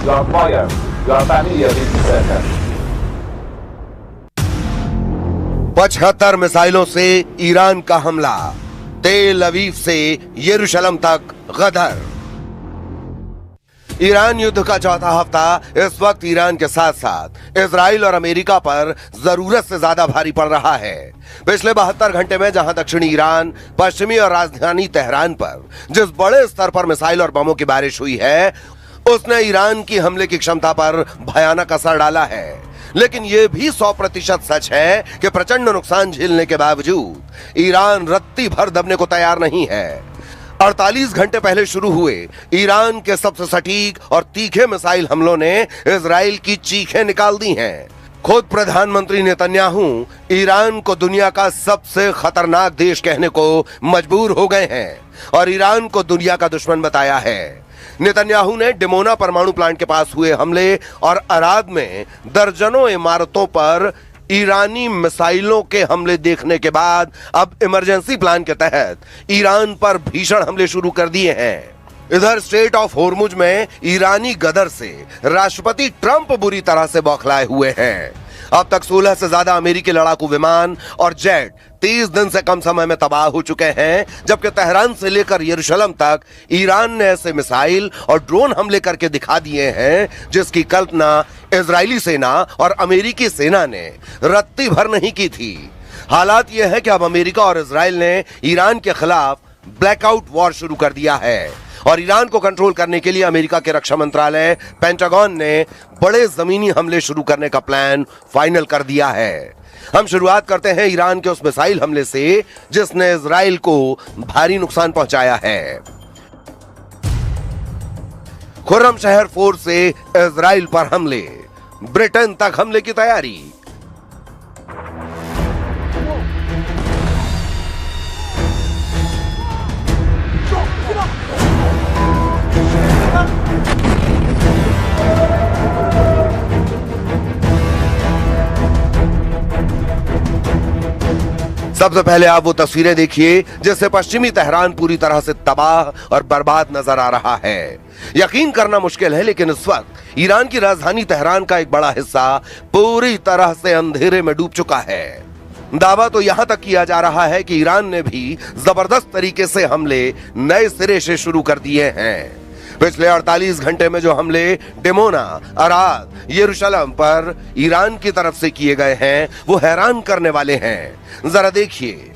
You are fire. You are familiar with this sentence. 75 मिसाइलों से Iran का हमला, तेल अवीव से यरूशलेम तक गदर। ईरान युद्ध का चौथा हफ्ता इस वक्त ईरान के साथ साथ इजराइल और अमेरिका पर जरूरत से ज्यादा भारी पड़ रहा है। पिछले 72 घंटे में जहां दक्षिणी ईरान, पश्चिमी और राजधानी तेहरान पर जिस बड़े स्तर पर मिसाइल और बमों की बारिश हुई है, उसने ईरान की हमले की क्षमता पर भयानक असर डाला है। लेकिन यह भी 100% सच है कि प्रचंड नुकसान झेलने के बावजूद ईरान रत्ती भर दबने को तैयार नहीं है। 48 घंटे पहले शुरू हुए ईरान के सबसे सटीक और तीखे मिसाइल हमलों ने इजराइल की चीखें निकाल दी हैं। खुद प्रधानमंत्री नेतन्याहू ईरान को दुनिया का सबसे खतरनाक देश कहने को मजबूर हो गए हैं और ईरान को दुनिया का दुश्मन बताया है। नेतन्याहू ने डिमोना परमाणु प्लांट के पास हुए हमले और अराद में दर्जनों इमारतों पर ईरानी मिसाइलों के हमले देखने के बाद अब इमरजेंसी प्लान के तहत ईरान पर भीषण हमले शुरू कर दिए हैं। इधर स्ट्रेट ऑफ होर्मुज में ईरानी गदर से राष्ट्रपति ट्रंप बुरी तरह से बौखलाए हुए हैं। अब तक 16 से ज्यादा अमेरिकी लड़ाकू विमान और जेट 30 दिन से कम समय में तबाह हो चुके हैं, जबकि तेहरान से लेकर यरूशलेम तक ईरान ने ऐसे मिसाइल और ड्रोन हमले करके दिखा दिए हैं जिसकी कल्पना इजरायली सेना और अमेरिकी सेना ने रत्ती भर नहीं की थी। हालात यह है कि अब अमेरिका और इजराइल ने ईरान के खिलाफ ब्लैकआउट वॉर शुरू कर दिया है और ईरान को कंट्रोल करने के लिए अमेरिका के रक्षा मंत्रालय पेंटागन ने बड़े जमीनी हमले शुरू करने का प्लान फाइनल कर दिया है। हम शुरुआत करते हैं ईरान के उस मिसाइल हमले से जिसने इजराइल को भारी नुकसान पहुंचाया है। खुर्रम शहर फोर्स से इजराइल पर हमले, ब्रिटेन तक हमले की तैयारी। सबसे पहले आप वो तस्वीरें देखिए जिससे पश्चिमी तेहरान पूरी तरह से तबाह और बर्बाद नजर आ रहा है। यकीन करना मुश्किल है, लेकिन इस वक्त ईरान की राजधानी तेहरान का एक बड़ा हिस्सा पूरी तरह से अंधेरे में डूब चुका है। दावा तो यहां तक किया जा रहा है कि ईरान ने भी जबरदस्त तरीके से हमले नए सिरे से शुरू कर दिए हैं। पिछले 48 घंटे में जो हमले डिमोना, अराद, यरूशलेम पर ईरान की तरफ से किए गए हैं वो हैरान करने वाले हैं। जरा देखिए,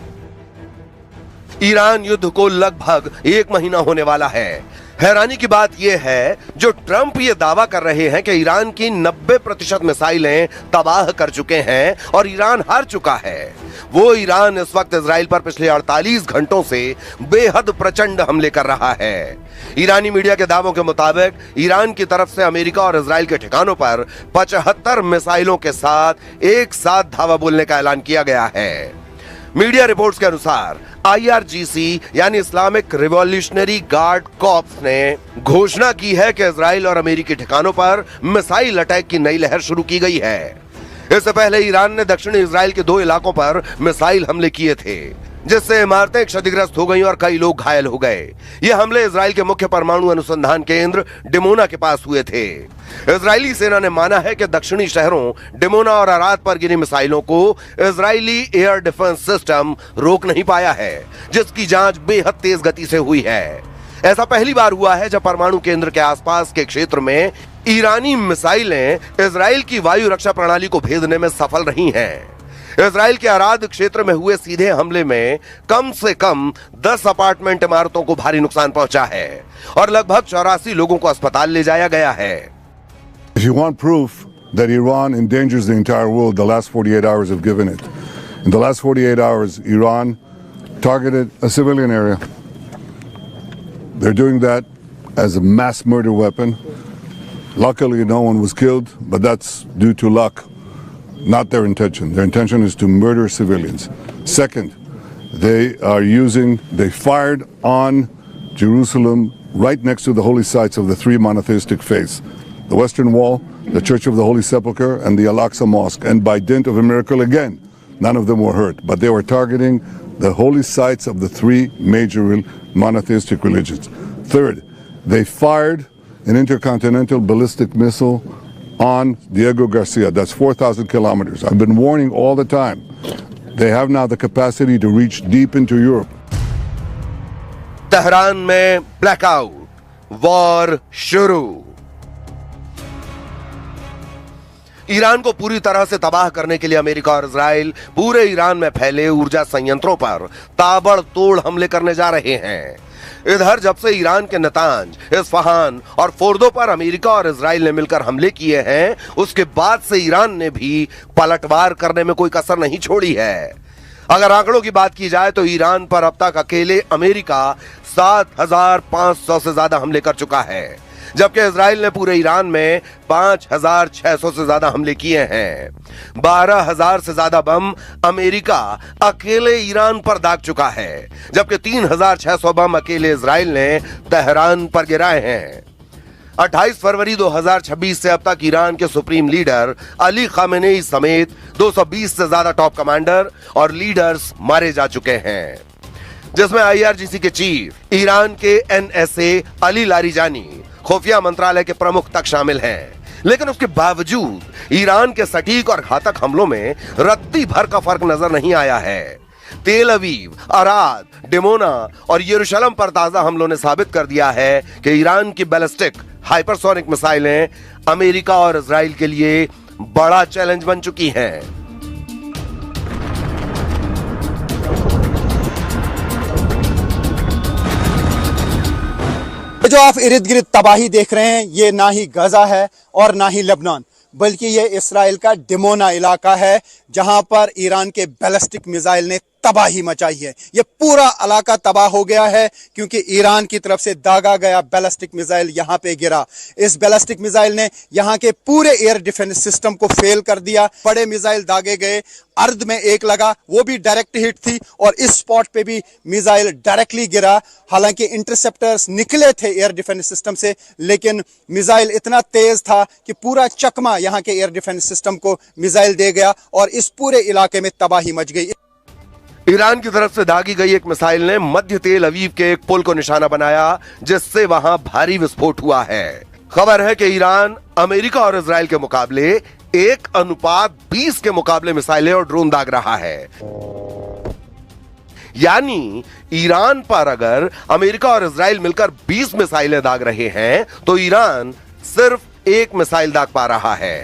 ईरान युद्ध को लगभग 1 महीना होने वाला है। हैरानी की बात यह है जो ट्रंप ये दावा कर रहे हैं कि ईरान की 90% मिसाइलें तबाह कर चुके हैं और ईरान हार चुका है, वो ईरान इस वक्त इजराइल पर पिछले 48 घंटों से बेहद प्रचंड हमले कर रहा है। ईरानी मीडिया के दावों के मुताबिक ईरान की तरफ से अमेरिका और इजराइल के ठिकानों पर 75 मिसाइलों के साथ एक साथ धावा बोलने का ऐलान किया गया है। मीडिया रिपोर्ट्स के अनुसार IRGC यानी इस्लामिक रिवॉल्यूशनरी गार्ड कॉर्प्स ने घोषणा की है कि इजराइल और अमेरिकी ठिकानों पर मिसाइल अटैक की नई लहर शुरू की गई है। इससे पहले ईरान ने दक्षिणी इजराइल के 2 इलाकों पर मिसाइल हमले किए थे, जिससे इमारतें क्षतिग्रस्त हो गईं और कई लोग घायल हो गए। ये हमले इजराइल के मुख्य परमाणु अनुसंधान केंद्र डिमोना के पास हुए थे। इजरायली सेना ने माना है कि दक्षिणी शहरों डिमोना और अराद पर गिरी मिसाइलों को इजरायली एयर डिफेंस सिस्टम रोक नहीं पाया है, जिसकी जांच बेहद तेज गति से हुई है। ऐसा पहली बार हुआ है जब परमाणु केंद्र के आसपास के क्षेत्र में ईरानी मिसाइलें इजराइल की वायु रक्षा प्रणाली को भेदने में सफल रही हैं। इजराइल के अराद क्षेत्र में हुए सीधे हमले में कम से कम 10 अपार्टमेंट इमारतों को भारी नुकसान पहुंचा है और लगभग 84 लोगों को अस्पताल ले जाया गया है। If you want proof that Iran endangers the entire world, the last 48 hours have given it. In the last 48 hours, Iran targeted a civilian area. They're doing that as a mass murder weapon. Luckily, no one was killed, but that's due to luck, not their intention. Their intention is to murder civilians. Second, they fired on Jerusalem right next to the holy sites of the 3 monotheistic faiths. The Western Wall, the Church of the Holy Sepulchre, and the Al-Aqsa Mosque. And by dint of a miracle again, none of them were hurt. But they were targeting the holy sites of the 3 major monotheistic religions. Third, they fired an intercontinental ballistic missile on Diego Garcia. That's 4,000 kilometers. I've been warning all the time. They have now the capacity to reach deep into Europe. Tehran में blackout, war शुरू। Iran को पूरी तरह से तबाह करने के लिए अमेरिका और इजराइल पूरे ईरान में फैले ऊर्जा संयंत्रों पर ताबड़तोड़ हमले करने जा रहे हैं। इधर जब से ईरान के नतांज, इस्फहान और फोर्दो पर अमेरिका और इजराइल ने मिलकर हमले किए हैं, उसके बाद से ईरान ने भी पलटवार करने में कोई कसर नहीं छोड़ी है। अगर आंकड़ों की बात की जाए तो ईरान पर अब तक अकेले अमेरिका 7,500 से ज्यादा हमले कर चुका है, जबकि इजराइल ने पूरे ईरान में 5,600 से ज्यादा हमले किए हैं। 12,000 से ज्यादा बम अमेरिका अकेले ईरान पर दाग चुका है, जबकि 3,600 बम अकेले इजराइल ने तेहरान पर गिराए हैं। 28 फरवरी 2026 से अब तक ईरान के सुप्रीम लीडर अली खामेनेई समेत 220 से ज्यादा टॉप कमांडर और लीडर्स मारे जा चुके हैं, जिसमें IRGC के चीफ, ईरान के NSA अली लारिजानी, खुफिया मंत्रालय के प्रमुख तक शामिल हैं। लेकिन उसके बावजूद ईरान के सटीक और घातक हमलों में रत्ती भर का फर्क नजर नहीं आया है। तेल अवीव, अराद, डिमोना और यरूशलेम पर ताजा हमलों ने साबित कर दिया है कि ईरान की बैलिस्टिक हाइपरसोनिक मिसाइलें अमेरिका और इजराइल के लिए बड़ा चैलेंज बन चुकी हैं। जो आप इर्द गिर्द तबाही देख रहे हैं, ये ना ही गजा है और ना ही लेबनान, बल्कि ये इसराइल का डिमोना इलाका है, जहां पर ईरान के बैलिस्टिक मिसाइल ने तबाही मचाई है। ये पूरा इलाका तबाह हो गया है क्योंकि ईरान की तरफ से दागा गया बैलिस्टिक मिसाइल यहां पे गिरा। इस बैलिस्टिक मिसाइल ने यहां के पूरे एयर डिफेंस सिस्टम को फेल कर दिया। बड़े मिसाइल दागे गए, अर्ध में एक लगा, वो भी डायरेक्ट हिट थी, और इस स्पॉट पे भी मिसाइल डायरेक्टली गिरा। हालांकि इंटरसेप्टर्स निकले थे एयर डिफेंस सिस्टम से, लेकिन मिसाइल इतना तेज था कि पूरा चकमा यहां के एयर डिफेंस सिस्टम को मिसाइल दे गया और इस पूरे इलाके में तबाही मच गई। ईरान की तरफ से दागी गई एक मिसाइल ने मध्य तेल अवीव के एक पुल को निशाना बनाया, जिससे वहां भारी विस्फोट हुआ है। खबर है कि ईरान अमेरिका और इजराइल के मुकाबले 1:20 के मुकाबले मिसाइलें और ड्रोन दाग रहा है। यानी ईरान पर अगर अमेरिका और इजराइल मिलकर 20 मिसाइलें दाग रहे हैं, तो ईरान सिर्फ 1 मिसाइल दाग पा रहा है।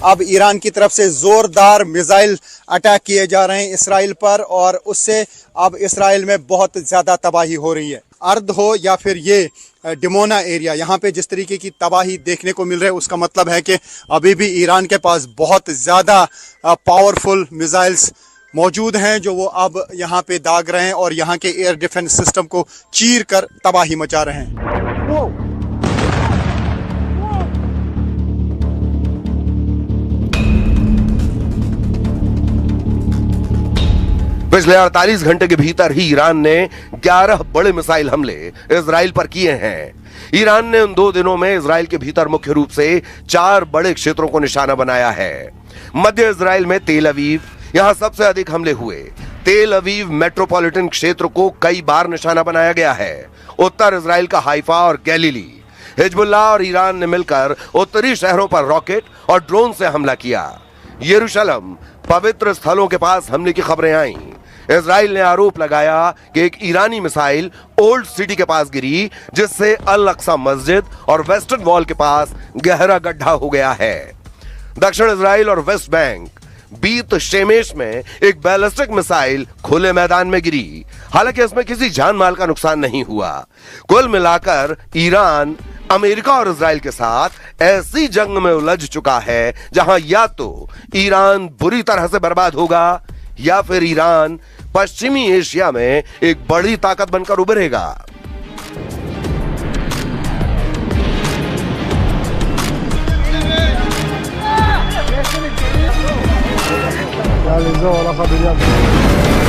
अब ईरान की तरफ से जोरदार मिसाइल अटैक किए जा रहे हैं इसराइल पर, और उससे अब इसराइल में बहुत ज़्यादा तबाही हो रही है। अर्द हो या फिर ये डिमोना एरिया, यहाँ पे जिस तरीके की तबाही देखने को मिल रही है, उसका मतलब है कि अभी भी ईरान के पास बहुत ज़्यादा पावरफुल मिसाइल्स मौजूद हैं, जो वो अब यहाँ पे दाग रहे हैं और यहाँ के एयर डिफेंस सिस्टम को चीर कर तबाही मचा रहे हैं। पिछले 48 घंटे के भीतर ही ईरान ने 11 बड़े मिसाइल हमले इजराइल पर किए हैं। ईरान ने उन 2 दिनों में इजराइल के भीतर मुख्य रूप से 4 बड़े क्षेत्रों को निशाना बनाया है। मध्य इजराइल में तेल अवीव, यहां सबसे अधिक हमले हुए। तेल अवीव मेट्रोपॉलिटन क्षेत्र को कई बार निशाना बनाया गया है। उत्तर इजराइल का हाइफा और गैलीली, हिजबुल्लाह और ईरान ने मिलकर उत्तरी शहरों पर रॉकेट और ड्रोन से हमला किया। यरूशलेम, पवित्र स्थलों के पास हमले की खबरें आईं। इजराइल ने आरोप लगाया कि एक ईरानी मिसाइल ओल्ड सिटी के पास गिरी, जिससे अल अक्सा मस्जिद और वेस्टर्न वॉल के पास गहरा गड्ढा हो गया है। दक्षिण इजराइल और वेस्ट बैंक बीत शेमेश में एक बैलिस्टिक मिसाइल खुले मैदान में गिरी। हालांकि इसमें किसी जान माल का नुकसान नहीं हुआ। कुल मिलाकर ईरान अमेरिका और इजराइल के साथ ऐसी जंग में उलझ चुका है जहां या तो ईरान बुरी तरह से बर्बाद होगा या फिर ईरान पश्चिमी एशिया में एक बड़ी ताकत बनकर उभरेगा। realizó la familia.